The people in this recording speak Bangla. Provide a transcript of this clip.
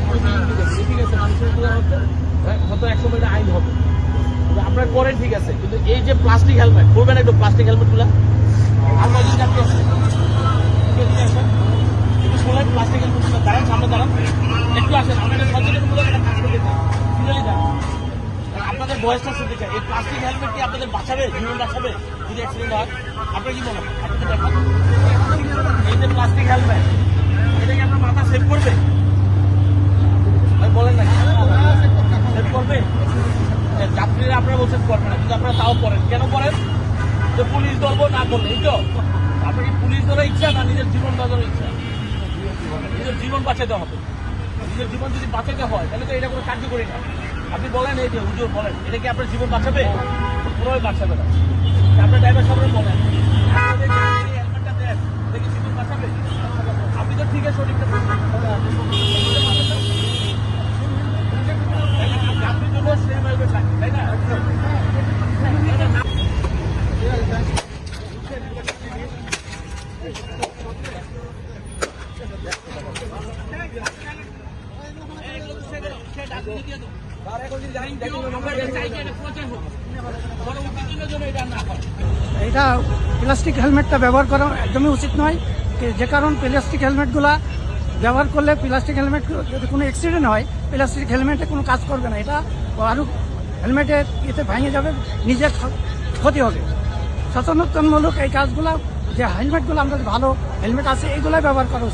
আমাদের প্রতিদিন ঠিক আছে মানুষের উপকার হচ্ছে, হয়তো একসময় এটা আইন হবে, আপনারা করেন ঠিক আছে, কিন্তু এই যে প্লাস্টিক হেলমেট করবেন, একটু প্লাস্টিক হেলমেট গুলা আমরা যদি যাচ্ছি একটু শোনেন, প্লাস্টিক হেলমেট গুলো দাঁড়ান, সামনে দাঁড়ান, একটু আসেন, আমরা এটা সচেতনমূলক একটা কাজ করতে চাই, ফিরে যান। আপনাদের বয়সটা শুনতে চাই, এই প্লাস্টিক হেলমেট কি আপনাদের বাঁচাবে, জীবন বাঁচাবে যদি অ্যাক্সিডেন্ট হয়? আপনার কি মনে হয়? আপনাদের দেখান এই যে প্লাস্টিক হেলমেট, এটা কি আপনার মাথা সেভ করবে? বলেন না সেভ করবে? যাত্রীরা আপনারা বলছেন করবে না, কিন্তু আপনারা তাও করেন, কেন করেন? যে পুলিশ ধরবো না করলে, এই তো আপনার কি পুলিশ ধরার ইচ্ছা না নিজের জীবন বাঁচানোর ইচ্ছা? নিজের জীবন বাঁচাতে হবে, নিজের জীবন যদি বাঁচাতে হয় তাহলে তো এটা কোনো কার্যকরী না। আপনি বলেন এই যে হুজুর বলেন, এটা কি আপনার জীবন বাঁচাবে? পুরোই বাঁচাবে না। আপনার ড্রাইভার সাহেব বলেন হেলমেটটা দেন, এটা কি জীবন বাঁচাবে? আপনি তো ঠিক আছে সঠিকটা যাত্রীর জন্য সেম হেলমেট লাগে, তাই না? এটা প্লাস্টিক হেলমেটটা ব্যবহার করা একদমই উচিত নয়, যে কারণ প্লাস্টিক হেলমেটগুলা ব্যবহার করলে প্লাস্টিক হেলমেট যদি কোনো অ্যাক্সিডেন্ট হয়, প্লাস্টিক হেলমেটে কোনো কাজ করবে না, এটা আরও হেলমেটের ইয়েতে ভেঙে যাবে, নিজের ক্ষতি হবে। সচেতনতামূলক এই কাজগুলো, যে হেলমেটগুলো আমাদের ভালো হেলমেট আছে, এইগুলাই ব্যবহার করা উচিত।